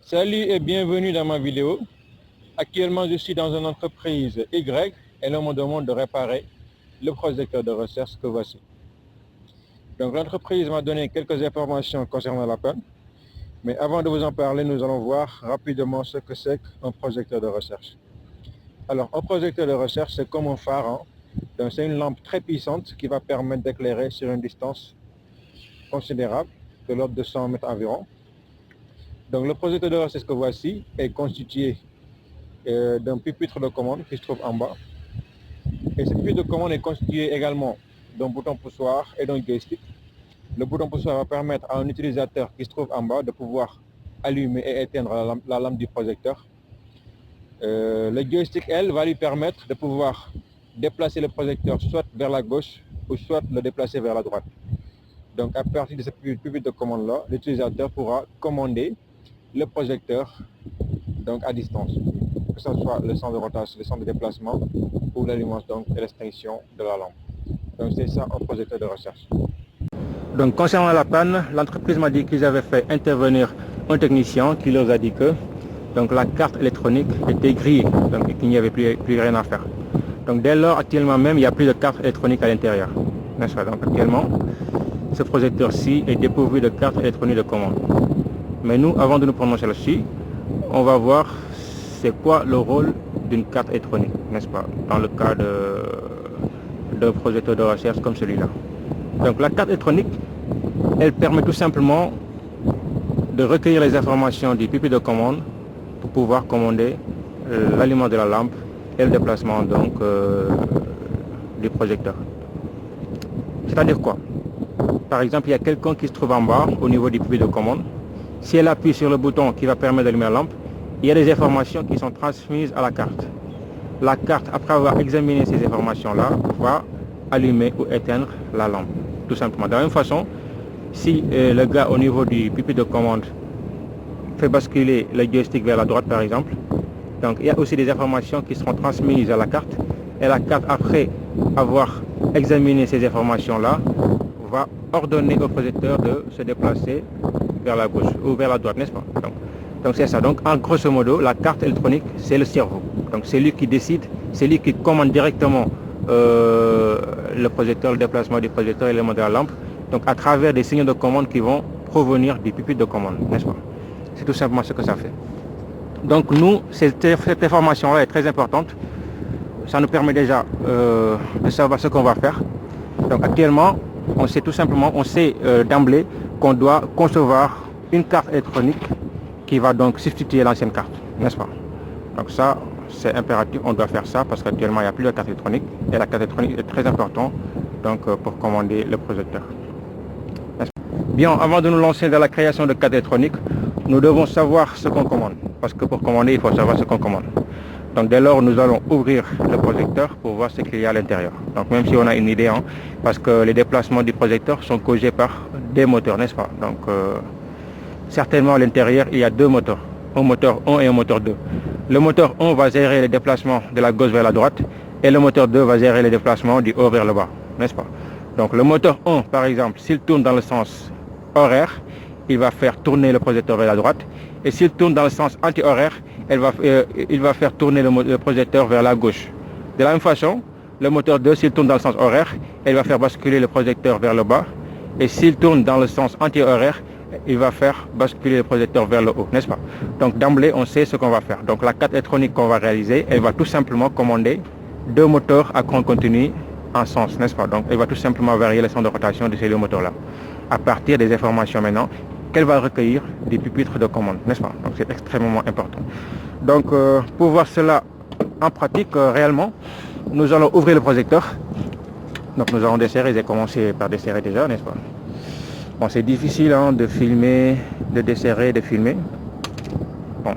Salut et bienvenue dans ma vidéo. Actuellement, je suis dans une entreprise Y et l'on me demande de réparer le projecteur de recherche que voici. Donc l'entreprise m'a donné quelques informations concernant la panne. Mais avant de vous en parler, nous allons voir rapidement ce que c'est qu'un projecteur de recherche. Alors, un projecteur de recherche, c'est comme un phare. Hein? Donc c'est une lampe très puissante qui va permettre d'éclairer sur une distance considérable, de l'ordre de 100 mètres environ. Donc le projecteur de recherche que voici est constitué d'un pupitre de commande qui se trouve en bas. Et ce pupitre de commande est constitué également d'un bouton poussoir et d'un joystick. Le bouton poussoir va permettre à un utilisateur qui se trouve en bas de pouvoir allumer et éteindre la lampe du projecteur. Le joystick, elle, va lui permettre de pouvoir déplacer le projecteur soit vers la gauche ou soit le déplacer vers la droite. Donc à partir de ce pupitre de commande-là, l'utilisateur pourra commander le projecteur donc à distance, que ce soit le sens de rotation, le sens de déplacement ou l'allumation et l'extinction de la lampe. Donc c'est ça un projecteur de recherche. Donc concernant la panne, l'entreprise m'a dit qu'ils avaient fait intervenir un technicien qui leur a dit que donc, la carte électronique était grillée, donc qu'il n'y avait plus rien à faire. Donc dès lors, actuellement même, il n'y a plus de carte électronique à l'intérieur. Donc actuellement, ce projecteur-ci est dépourvu de carte électronique de commande. Mais nous, avant de nous prononcer là-dessus, on va voir c'est quoi le rôle d'une carte électronique, n'est-ce pas, dans le cas d'un projecteur de recherche comme celui-là. Donc la carte électronique, elle permet tout simplement de recueillir les informations du pupitre de commande pour pouvoir commander l'allument de la lampe et le déplacement donc du projecteur. C'est-à-dire quoi? Par exemple, il y a quelqu'un qui se trouve en bas au niveau du pupitre de commande. Si elle appuie sur le bouton qui va permettre d'allumer la lampe, il y a des informations qui sont transmises à la carte. La carte, après avoir examiné ces informations-là, va allumer ou éteindre la lampe, tout simplement. De la même façon, si le gars au niveau du pupitre de commande fait basculer le joystick vers la droite, par exemple, donc il y a aussi des informations qui seront transmises à la carte. Et la carte, après avoir examiné ces informations-là, va ordonner au projecteur de se déplacer vers la gauche ou vers la droite, n'est-ce pas? Donc c'est ça. Donc en grosso modo, la carte électronique, c'est le cerveau. Donc c'est lui qui décide, c'est lui qui commande directement le projecteur, le déplacement du projecteur et l'élément de la lampe. Donc à travers des signaux de commande qui vont provenir du pupitre de commande, n'est-ce pas? C'est tout simplement ce que ça fait. Donc nous, cette information-là est très importante. Ça nous permet déjà de savoir ce qu'on va faire. Donc actuellement, on sait tout simplement, on sait d'emblée qu'on doit concevoir une carte électronique qui va donc substituer l'ancienne carte, n'est-ce pas? Donc ça, c'est impératif, on doit faire ça parce qu'actuellement, il n'y a plus de carte électronique et la carte électronique est très importante donc, pour commander le projecteur. Bien, avant de nous lancer dans la création de carte électronique, nous devons savoir ce qu'on commande parce que pour commander, il faut savoir ce qu'on commande. Donc dès lors, nous allons ouvrir le projecteur pour voir ce qu'il y a à l'intérieur. Donc même si on a une idée, hein, parce que les déplacements du projecteur sont causés par des moteurs, n'est-ce pas? Donc certainement à l'intérieur, il y a deux moteurs, un moteur 1 et un moteur 2. Le moteur 1 va gérer les déplacements de la gauche vers la droite et le moteur 2 va gérer les déplacements du haut vers le bas, n'est-ce pas? Donc le moteur 1, par exemple, s'il tourne dans le sens horaire, il va faire tourner le projecteur vers la droite. Et s'il tourne dans le sens anti-horaire, il va faire tourner le projecteur vers la gauche. De la même façon, le moteur 2, s'il tourne dans le sens horaire, il va faire basculer le projecteur vers le bas. Et s'il tourne dans le sens anti-horaire, il va faire basculer le projecteur vers le haut, n'est-ce pas? Donc d'emblée, on sait ce qu'on va faire. Donc la carte électronique qu'on va réaliser, elle va tout simplement commander deux moteurs à courant continu en sens, n'est-ce pas? Donc elle va tout simplement varier le sens de rotation de ces deux moteurs-là, à partir des informations maintenant qu'elle va recueillir des pupitres de commande, n'est-ce pas? Donc c'est extrêmement important. Donc pour voir cela en pratique réellement, nous allons ouvrir le projecteur. Donc nous allons desserrer, j'ai commencé par desserrer déjà, n'est-ce pas? Bon, c'est difficile hein, de filmer, de desserrer, de filmer. Bon,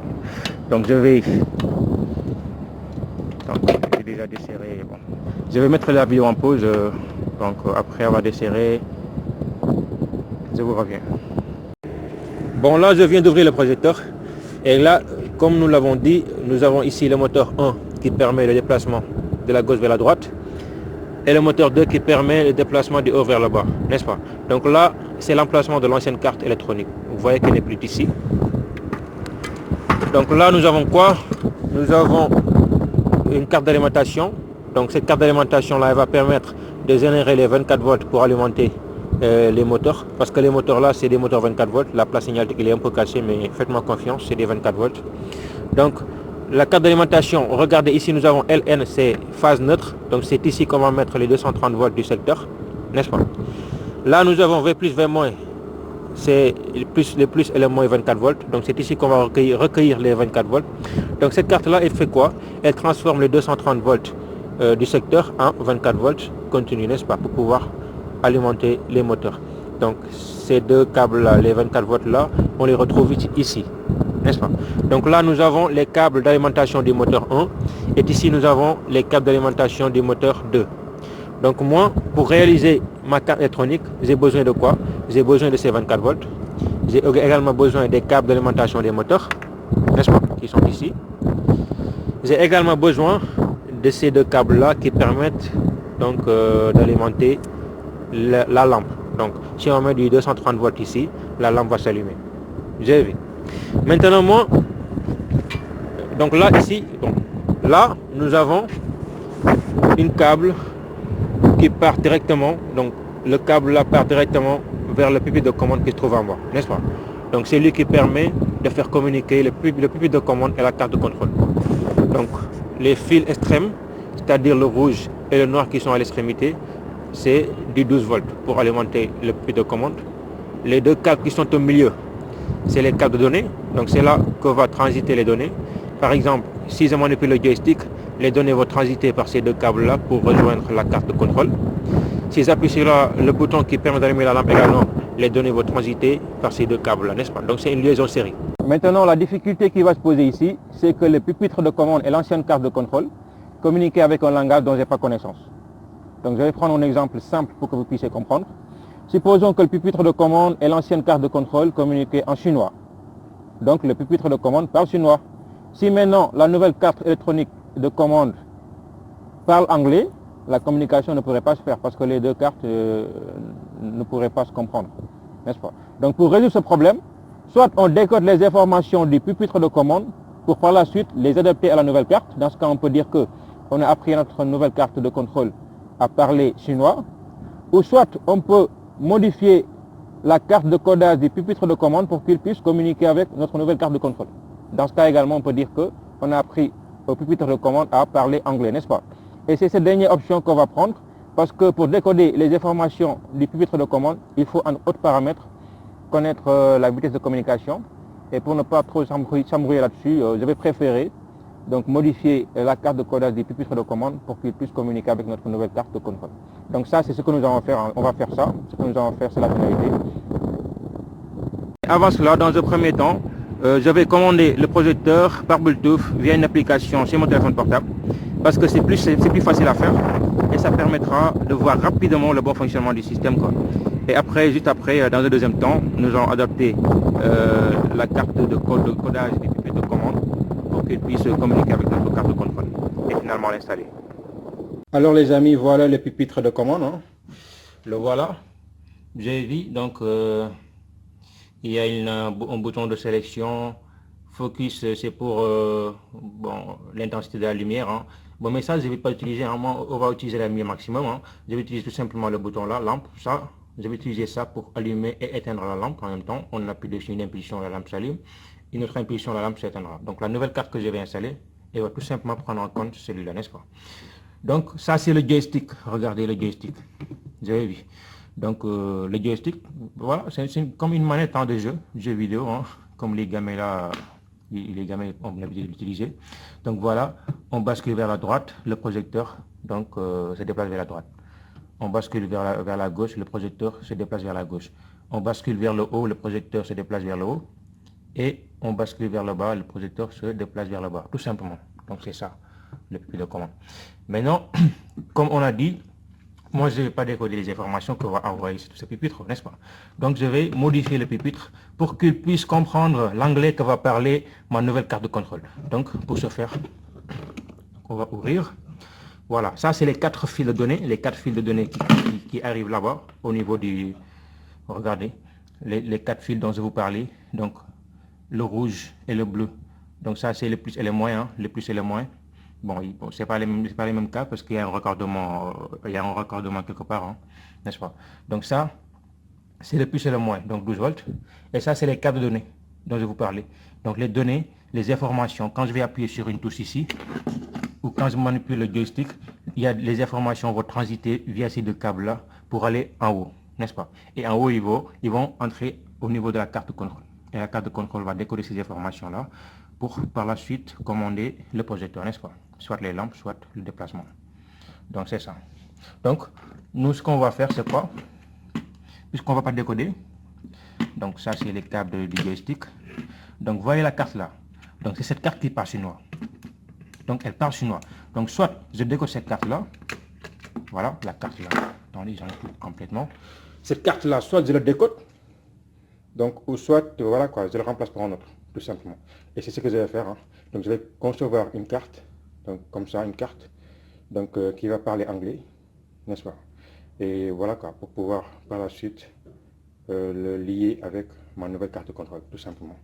donc je vais déjà desserré. Bon. Je vais mettre la vidéo en pause. Donc après avoir desserré, je vous reviens. Bon, là je viens d'ouvrir le projecteur. Et là, comme nous l'avons dit, nous avons ici le moteur 1 qui permet le déplacement de la gauche vers la droite. et le moteur 2 qui permet le déplacement du haut vers le bas, n'est-ce pas? Donc là, c'est l'emplacement de l'ancienne carte électronique. Vous voyez qu'elle n'est plus ici. Donc là, nous avons quoi? Nous avons une carte d'alimentation. Donc cette carte d'alimentation là, elle va permettre de générer les 24 volts pour alimenter les moteurs. Parce que les moteurs là, c'est des moteurs 24 volts. La place signalétique, il est un peu cassée, mais faites-moi confiance, c'est des 24 volts. Donc la carte d'alimentation, regardez ici, nous avons LN, c'est phase neutre. Donc c'est ici qu'on va mettre les 230 volts du secteur, n'est-ce pas? Là, nous avons V plus, V moins. C'est le plus et le moins 24 volts. Donc c'est ici qu'on va recueillir les 24 volts. Donc cette carte là, elle fait quoi? Elle transforme les 230 volts du secteur en 24 volts continu, n'est-ce pas, pour pouvoir alimenter les moteurs. Donc ces deux câbles là, les 24 volts là, on les retrouve ici, n'est-ce pas? Donc là nous avons les câbles d'alimentation du moteur 1 et ici nous avons les câbles d'alimentation du moteur 2. Donc moi, pour réaliser ma carte électronique, j'ai besoin de quoi? J'ai besoin de ces 24 volts. J'ai également besoin des câbles d'alimentation des moteurs, n'est-ce pas, qui sont ici. J'ai également besoin de ces deux câbles là qui permettent donc d'alimenter la lampe. Donc si on met du 230 volts ici, la lampe va s'allumer. J'ai vu. Maintenant moi, donc là ici, donc, là nous avons une câble qui part directement, donc le câble là part directement vers le pupitre de commande qui se trouve en bas, n'est-ce pas? Donc c'est lui qui permet de faire communiquer le pupitre de commande et la carte de contrôle. Donc les fils extrêmes, c'est-à-dire le rouge et le noir qui sont à l'extrémité, c'est du 12 volts pour alimenter le pupitre de commande. Les deux câbles qui sont au milieu, c'est les câbles de données, donc c'est là que va transiter les données. Par exemple, si je manipule le joystick, les données vont transiter par ces deux câbles là pour rejoindre la carte de contrôle. Si j'appuie sur le bouton qui permet d'allumer la lampe également, les données vont transiter par ces deux câbles là, n'est-ce pas? Donc c'est une liaison série. Maintenant, la difficulté qui va se poser ici, c'est que le pupitre de commande et l'ancienne carte de contrôle communiquent avec un langage dont je n'ai pas connaissance. Donc je vais prendre un exemple simple pour que vous puissiez comprendre. Supposons que le pupitre de commande et l'ancienne carte de contrôle communiquaient en chinois. Donc le pupitre de commande parle chinois. Si maintenant la nouvelle carte électronique de commande parle anglais, la communication ne pourrait pas se faire parce que les deux cartes ne pourraient pas se comprendre, n'est-ce pas? Donc pour résoudre ce problème, soit on décode les informations du pupitre de commande pour par la suite les adapter à la nouvelle carte. Dans ce cas, on peut dire qu'on a appris à notre nouvelle carte de contrôle à parler chinois, ou soit on peut modifier la carte de codage du pupitre de commande pour qu'il puisse communiquer avec notre nouvelle carte de contrôle. Dans ce cas également, on peut dire qu'on a appris au pupitre de commande à parler anglais, n'est-ce pas? Et c'est cette dernière option qu'on va prendre parce que pour décoder les informations du pupitre de commande, il faut un autre paramètre, connaître la vitesse de communication. Et pour ne pas trop s'embrouiller là-dessus, je vais préférer donc modifier la carte de codage du pupitre de commande pour qu'il puisse communiquer avec notre nouvelle carte de contrôle. Donc ça, c'est ce que nous allons faire. On va faire ça. Ce que nous allons faire, c'est la finalité. Avant cela, dans un premier temps, je vais commander le projecteur par Bluetooth via une application sur mon téléphone portable parce que c'est plus facile à faire et ça permettra de voir rapidement le bon fonctionnement du système, quoi. Et après, juste après, dans un deuxième temps, nous allons adapter la carte de codage du pupitre de commande pour qu'il puisse communiquer avec notre carte de contrôle et finalement l'installer. Alors les amis, voilà le pupitre de commande, hein. Le voilà. J'ai vu, donc il y a un bouton de sélection. Focus, c'est pour l'intensité de la lumière, hein. Bon, mais ça, je ne vais pas utiliser, hein. Moi, on va utiliser la lumière maximum, hein. Je vais utiliser tout simplement le bouton là, lampe, ça. Je vais utiliser ça pour allumer et éteindre la lampe en même temps. On appuie dessus une impulsion, la lampe s'allume. Une autre impulsion, la lampe s'éteindra. Donc la nouvelle carte que je vais installer, elle va tout simplement prendre en compte celui-là, n'est-ce pas? Donc ça c'est le joystick. Regardez le joystick. Vous avez vu. Donc le joystick, voilà, c'est comme une manette de jeu vidéo, hein, comme les gamins là, les gamins ont l'habitude d'utiliser. Donc voilà, on bascule vers la droite, le projecteur donc se déplace vers la droite. On bascule vers la gauche, le projecteur se déplace vers la gauche. On bascule vers le haut, le projecteur se déplace vers le haut. Et on bascule vers le bas, le projecteur se déplace vers le bas, tout simplement. Donc c'est ça, le pupitre de commande. Maintenant, comme on a dit, moi je ne vais pas décoder les informations qu'on va envoyer sur ce pupitre, n'est-ce pas? Donc je vais modifier le pupitre pour qu'il puisse comprendre l'anglais que va parler ma nouvelle carte de contrôle. Donc pour ce faire, on va ouvrir. Voilà, ça c'est les 4 fils de données, qui arrivent là-bas au niveau du... Regardez, les 4 fils dont je vous parlais, donc le rouge et le bleu. Donc ça c'est le plus et le moins, hein, le plus et le moins. Bon, c'est pas les mêmes cas parce qu'il y a un raccordement, quelque part, hein, n'est-ce pas? Donc ça, c'est le plus et le moins, donc 12 volts. Et ça, c'est les câbles de données dont je vous parlais. Donc les données, les informations, quand je vais appuyer sur une touche ici, ou quand je manipule le joystick, les informations vont transiter via ces deux câbles-là pour aller en haut, n'est-ce pas? Et en haut, ils vont entrer au niveau de la carte de contrôle. Et la carte de contrôle va décoder ces informations-là pour par la suite commander le projecteur, n'est-ce pas? Soit les lampes, soit le déplacement. Donc c'est ça. Donc, nous, ce qu'on va faire, c'est quoi? Puisqu'on ne va pas décoder, donc ça c'est les câbles du joystick. Donc voyez la carte là. Donc c'est cette carte qui part sur noir. Donc elle part sur noir. Donc soit je décode cette carte là. Voilà la carte là. Attendez, j'en ai plus complètement. Cette carte là, soit je le décode. Donc ou soit voilà quoi, je le remplace par un autre, tout simplement. Et c'est ce que je vais faire. Hein. Donc je vais concevoir une carte. Donc comme ça, une carte. Donc qui va parler anglais, n'est-ce pas? Et voilà quoi, pour pouvoir par la suite le lier avec ma nouvelle carte de contrôle, tout simplement.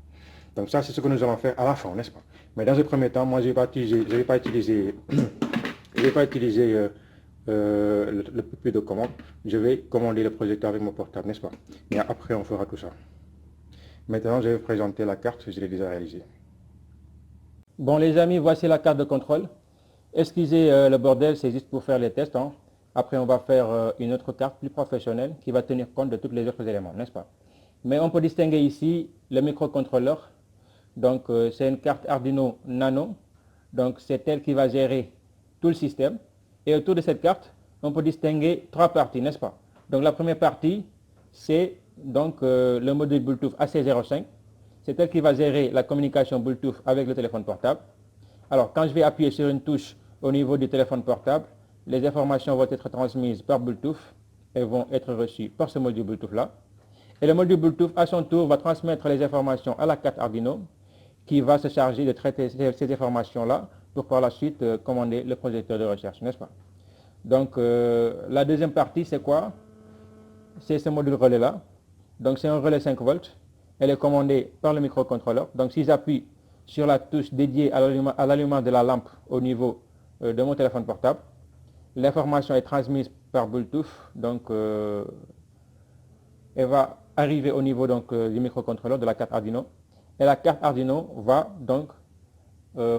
Donc ça, c'est ce que nous allons faire à la fin, n'est-ce pas? Mais dans un premier temps, moi, je ne vais pas utiliser le pupitre de commande. Je vais commander le projecteur avec mon portable, n'est-ce pas? Mais après, on fera tout ça. Maintenant, je vais vous présenter la carte que je l'ai déjà réalisée. Bon, les amis, voici la carte de contrôle. Excusez le bordel, c'est juste pour faire les tests. Hein. Après, on va faire une autre carte plus professionnelle qui va tenir compte de tous les autres éléments, n'est-ce pas? Mais on peut distinguer ici le microcontrôleur. Donc, c'est une carte Arduino Nano. Donc, c'est elle qui va gérer tout le système. Et autour de cette carte, on peut distinguer 3 parties, n'est-ce pas? Donc, la première partie, c'est donc le module Bluetooth AC05. C'est elle qui va gérer la communication Bluetooth avec le téléphone portable. Alors, quand je vais appuyer sur une touche au niveau du téléphone portable, les informations vont être transmises par Bluetooth et vont être reçues par ce module Bluetooth-là. Et le module Bluetooth, à son tour, va transmettre les informations à la carte Arduino qui va se charger de traiter ces informations-là pour par la suite commander le projecteur de recherche, n'est-ce pas? Donc, la deuxième partie, c'est quoi? C'est ce module relais-là. Donc, c'est un relais 5 volts. Elle est commandée par le microcontrôleur. Donc, si j'appuie sur la touche dédiée à l'allumage de la lampe au niveau de mon téléphone portable, l'information est transmise par Bluetooth. Donc, elle va arriver au niveau donc, du microcontrôleur de la carte Arduino. Et la carte Arduino va donc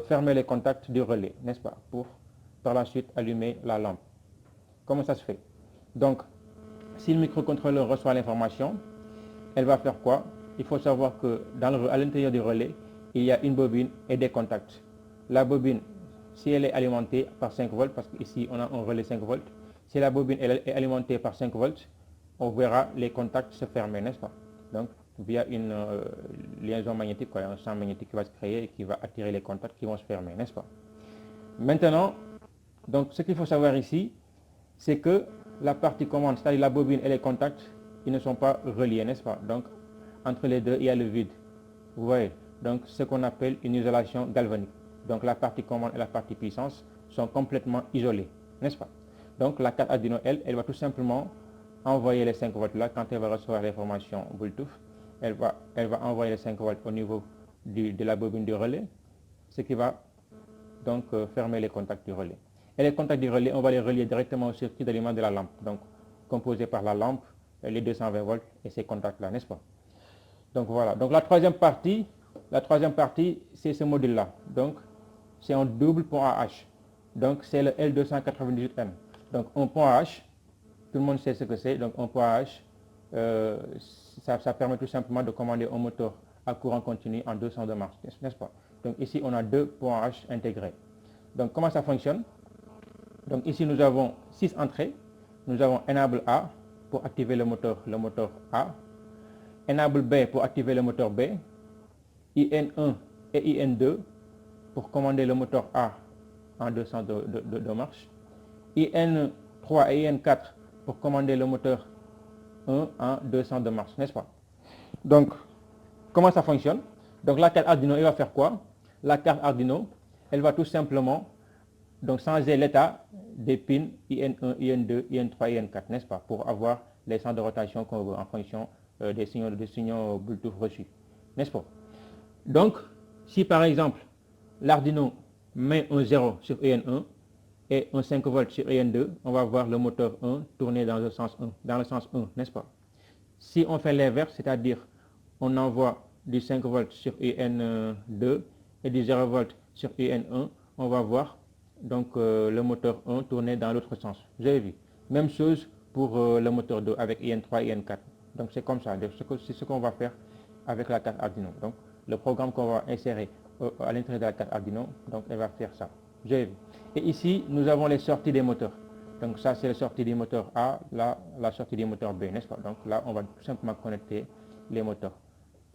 fermer les contacts du relais, n'est-ce pas, pour par la suite allumer la lampe. Comment ça se fait? Donc, si le microcontrôleur reçoit l'information, elle va faire quoi? Il faut savoir que à l'intérieur du relais, il y a une bobine et des contacts. La bobine, si elle est alimentée par 5 volts, parce qu'ici on a un relais 5 volts, si la bobine est alimentée par 5 volts, on verra les contacts se fermer, n'est-ce pas? Donc, via une liaison magnétique, quoi, un champ magnétique qui va se créer et qui va attirer les contacts qui vont se fermer, n'est-ce pas? Maintenant, donc, ce qu'il faut savoir ici, c'est que la partie commande, c'est-à-dire la bobine et les contacts, ils ne sont pas reliés, n'est-ce pas? Donc, entre les deux, il y a le vide. Vous voyez? Donc, ce qu'on appelle une isolation galvanique. Donc, la partie commande et la partie puissance sont complètement isolées, n'est-ce pas? Donc, la carte Arduino, elle va tout simplement envoyer les 5 volts là quand elle va recevoir l'information Bluetooth. Elle va envoyer les 5 volts au niveau de la bobine du relais, ce qui va donc fermer les contacts du relais. Et les contacts du relais, on va les relier directement au circuit d'allumage de la lampe, donc composé par la lampe, les 220 volts et ces contacts-là, n'est-ce pas? Donc voilà. Donc la troisième partie, c'est ce module-là. Donc c'est un double pont AH. Donc c'est le L298M. Donc un pont AH, tout le monde sait ce que c'est. Donc un pont AH, ça permet tout simplement de commander un moteur à courant continu en 200 de marche, n'est-ce pas? Donc ici on a 2 ponts AH intégrés. Donc comment ça fonctionne? Donc ici nous avons 6 entrées. Nous avons Enable A pour activer le moteur A. Enable B pour activer le moteur B. IN1 et IN2 pour commander le moteur A en 200 de marche. IN3 et IN4 pour commander le moteur 1 en 200 de marche, n'est-ce pas? Donc, comment ça fonctionne? Donc la carte Arduino, elle va faire quoi? La carte Arduino, elle va tout simplement donc changer l'état des pins IN1, IN2, IN3, IN4, n'est-ce pas, pour avoir les sens de rotation qu'on veut en fonction des signaux Bluetooth reçus, n'est-ce pas. Donc, si par exemple, l'Arduino met un 0 sur IN1 et un 5 volts sur IN2, on va voir le moteur 1 tourner dans le sens 1, n'est-ce pas. Si on fait l'inverse, c'est-à-dire on envoie du 5 volts sur IN2 et du 0 volts sur IN1, on va voir donc le moteur 1 tourner dans l'autre sens. Vous avez vu. Même chose pour le moteur 2 avec IN3 et IN4. Donc c'est comme ça, c'est ce qu'on va faire avec la carte Arduino. Donc le programme qu'on va insérer à l'intérieur de la carte Arduino, donc elle va faire ça. Vous avez vu. Et ici, nous avons les sorties des moteurs. Donc ça, c'est la sortie du moteur A, là, la sortie du moteur B, n'est-ce pas. Donc là, on va tout simplement connecter les moteurs.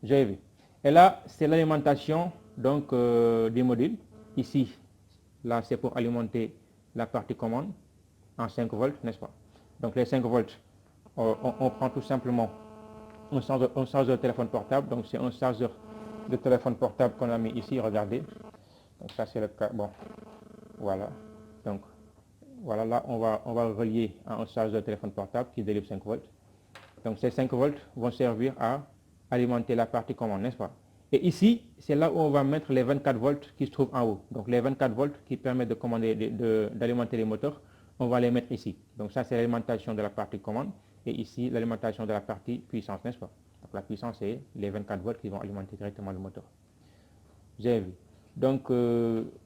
Vous avez vu. Et là, c'est l'alimentation donc du module. Ici, là, c'est pour alimenter la partie commande en 5 volts, n'est-ce pas. Donc les 5 volts, on prend tout simplement un chargeur de téléphone portable. Donc c'est un chargeur de téléphone portable qu'on a mis ici, regardez. Donc ça, c'est le cas. Bon, voilà. Donc voilà, là, on va relier à un chargeur de téléphone portable qui délivre 5 volts. Donc ces 5 volts vont servir à alimenter la partie commande, n'est-ce pas. Et ici, c'est là où on va mettre les 24 volts qui se trouvent en haut. Donc les 24 volts qui permettent de commander, d'alimenter les moteurs, on va les mettre ici. Donc ça, c'est l'alimentation de la partie commande. Et ici, l'alimentation de la partie puissance, n'est-ce pas. Donc la puissance, c'est les 24 volts qui vont alimenter directement le moteur. Vous avez vu. Donc,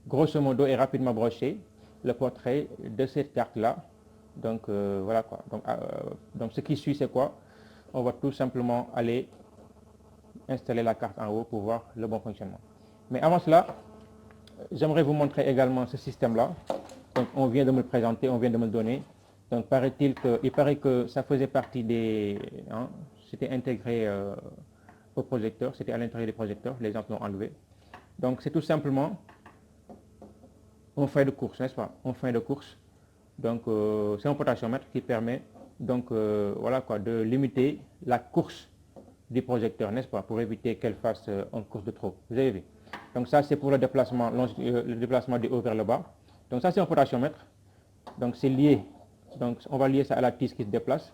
grosso modo, et rapidement broché, le portrait de cette carte-là. Donc, voilà quoi. Donc, ce qui suit, c'est quoi? On va tout simplement aller installer la carte en haut pour voir le bon fonctionnement. Mais avant cela, j'aimerais vous montrer également ce système-là. Donc, on vient de me le présenter, on vient de me le donner. Donc, il paraît que ça faisait partie des... Hein, c'était intégré au projecteur, c'était à l'intérieur des projecteurs, les gens l'ont enlevé. Donc, c'est tout simplement un frein de course, n'est-ce pas? Un frein de course. Donc, c'est un potentiomètre qui permet donc, voilà quoi, de limiter la course du projecteur, n'est-ce pas? Pour éviter qu'elle fasse une course de trop. Vous avez vu? Donc, ça, c'est pour le déplacement du haut vers le bas. Donc, ça, c'est un potentiomètre. Donc, c'est lié. Donc, on va lier ça à la tige qui se déplace.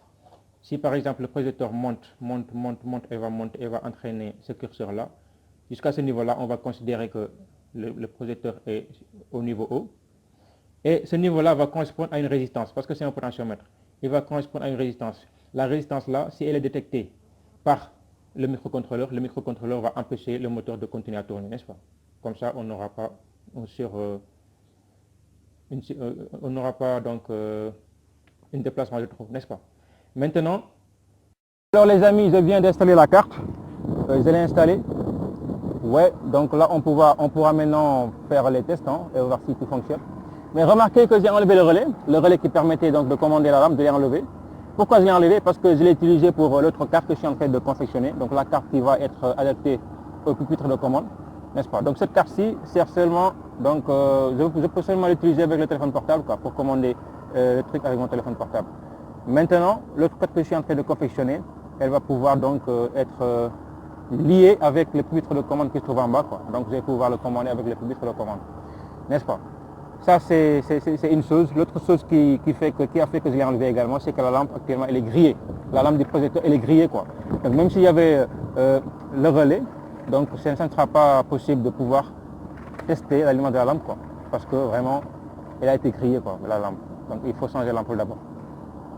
Si, par exemple, le projecteur monte et va entraîner ce curseur-là, jusqu'à ce niveau-là, on va considérer que le projecteur est au niveau haut. Et ce niveau-là va correspondre à une résistance, parce que c'est un potentiomètre. Il va correspondre à une résistance. La résistance-là, si elle est détectée par le microcontrôleur va empêcher le moteur de continuer à tourner, n'est-ce pas? Comme ça, on n'aura pas donc un déplacement de trop, n'est-ce pas? Maintenant, alors les amis, je viens d'installer la carte. Je l'ai installée. Ouais, donc là, on pourra maintenant faire les tests hein, et voir si tout fonctionne. Mais remarquez que j'ai enlevé le relais qui permettait donc de commander la lampe, je l'ai enlevé. Pourquoi je l'ai enlevé? Parce que je l'ai utilisé pour l'autre carte que je suis en train de confectionner. Donc la carte qui va être adaptée au pupitre de commande, n'est-ce pas? Donc cette carte-ci sert seulement, donc je peux seulement l'utiliser avec le téléphone portable quoi, pour commander le truc avec mon téléphone portable. Maintenant, l'autre carte que je suis en train de confectionner, elle va pouvoir donc être liée avec le pupitre de commande qui se trouve en bas. Quoi. Donc je vais pouvoir le commander avec le pupitre de commande, n'est-ce pas? Ça c'est une chose. L'autre chose qui a fait que je l'ai enlevé également, c'est que la lampe actuellement elle est grillée. La lampe du projecteur elle est grillée quoi. Donc même s'il y avait le relais, donc ça ne sera pas possible de pouvoir tester l'aliment de la lampe quoi. Parce que vraiment elle a été grillée quoi, la lampe. Donc il faut changer l'ampoule d'abord.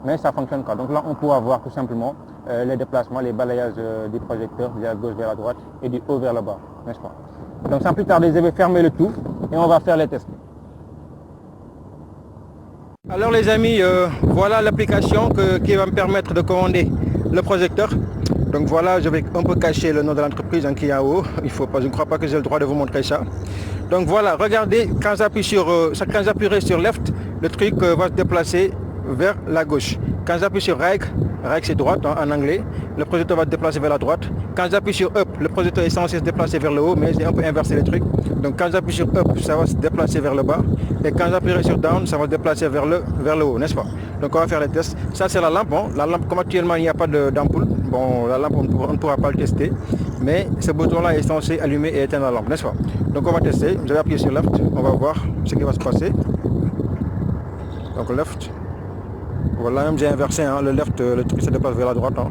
Mais ça fonctionne quoi. Donc là on pourra voir tout simplement les déplacements, les balayages du projecteur de la gauche vers la droite et du haut vers le bas, n'est-ce pas? Donc sans plus tarder, je vais fermer le tout et on va faire les tests. Alors les amis, voilà l'application qui va me permettre de commander le projecteur. Donc voilà, je vais un peu cacher le nom de l'entreprise qui est en haut. Je ne crois pas que j'ai le droit de vous montrer ça. Donc voilà, regardez, quand j'appuierai sur Left, le truc va se déplacer vers la gauche. Quand j'appuie sur Right c'est droite hein, en anglais, le projecteur va se déplacer vers la droite. Quand j'appuie sur Up, le projecteur est censé se déplacer vers le haut, mais j'ai un peu inversé les trucs. Donc quand j'appuie sur Up, ça va se déplacer vers le bas. Et quand j'appuierai sur Down, ça va se déplacer vers le haut, n'est-ce pas? Donc on va faire les tests. Ça c'est la lampe. Hein. La lampe, comme actuellement il n'y a pas d'ampoule, bon la lampe on ne pourra pas le tester. mais ce bouton-là est censé allumer et éteindre la lampe, n'est-ce pas? Donc on va tester, vous allez appuyer sur left, on va voir ce qui va se passer. Donc left, voilà, même j'ai inversé, hein, le left, le truc se déplace vers la droite. Hein.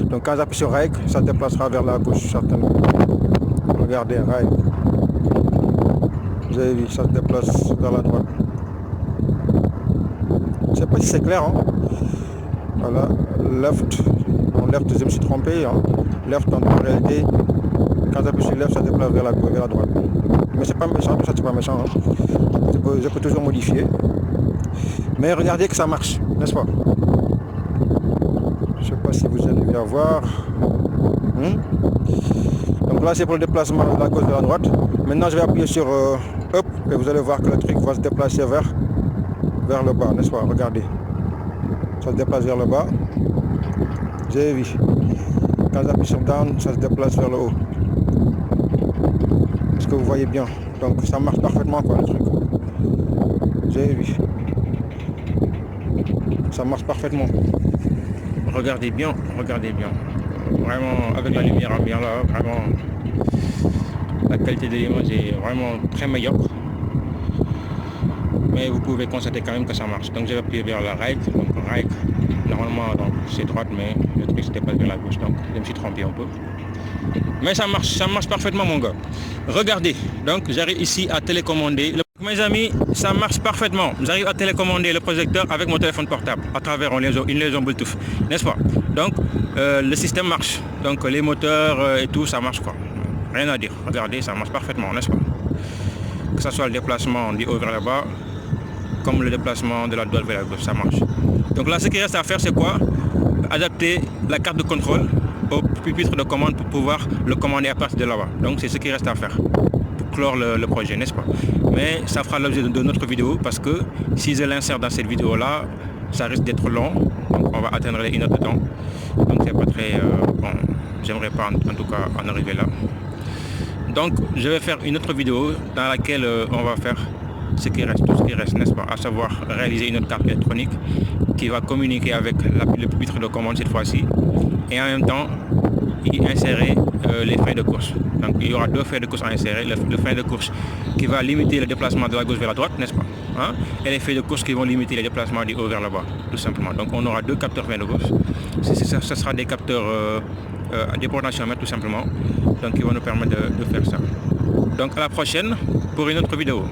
Donc quand j'appuie sur right, ça se déplacera vers la gauche, certainement. Regardez, right. Vous avez vu, ça se déplace vers la droite. Je ne sais pas si c'est clair. Hein. Voilà, left. En left, je me suis trompé. Hein. Left, en réalité, quand j'appuie sur left, ça se déplace vers la droite. Mais c'est pas méchant, tout ça c'est pas méchant. Hein. Je peux toujours modifier. Mais regardez que ça marche, n'est-ce pas? Je ne sais pas si vous allez bien voir. Donc là c'est pour le déplacement de la gauche vers la droite. Maintenant je vais appuyer sur up et vous allez voir que le truc va se déplacer vers le bas, n'est-ce pas? Regardez. Ça se déplace vers le bas. Vous avez vu. Quand j'appuie sur down, ça se déplace vers le haut. Est-ce que vous voyez bien? Donc ça marche parfaitement quoi le truc. Vous avez vu. Ça marche parfaitement. Regardez bien, regardez bien. Vraiment, avec la lumière ambiante là, vraiment, la qualité de l'image est vraiment très médiocre. Mais vous pouvez constater quand même que ça marche. Donc je vais appuyer vers la right. Donc right, normalement c'est droite, mais le truc c'était pas vers la gauche. Donc je me suis trompé un peu. Mais ça marche parfaitement mon gars. Regardez, donc j'arrive ici à télécommander. Mes amis, ça marche parfaitement. J'arrive à télécommander le projecteur avec mon téléphone portable à travers une liaison Bluetooth, n'est-ce pas? Donc le système marche. Donc les moteurs et tout, ça marche quoi. Rien à dire. Regardez, ça marche parfaitement, n'est-ce pas? Que ce soit le déplacement du haut vers le bas, comme le déplacement de la droite vers la gauche, ça marche. Donc là, ce qui reste à faire, c'est quoi? Adapter la carte de contrôle au pupitre de commande pour pouvoir le commander à partir de là-bas. Donc c'est ce qui reste à faire pour clore le projet, n'est-ce pas? Mais ça fera l'objet de notre vidéo parce que si je l'insère dans cette vidéo-là, ça risque d'être long. Donc on va atteindre les 1 heure de temps. Donc c'est pas très bon. J'aimerais pas en tout cas en arriver là. Donc je vais faire une autre vidéo dans laquelle on va faire ce qui reste, tout ce qui reste, n'est-ce pas? À savoir réaliser une autre carte électronique qui va communiquer avec le pupitre de commande cette fois-ci et en même temps y insérer les freins de course. Donc il y aura 2 freins de course à insérer, le frein de course qui va limiter le déplacement de la gauche vers la droite, n'est-ce pas? Hein? Et les freins de course qui vont limiter les déplacements du haut vers le bas, tout simplement. Donc on aura 2 capteurs freins de course. Ce sera des capteurs des potentiomètres tout simplement. Donc ils vont nous permettre de faire ça. Donc à la prochaine pour une autre vidéo.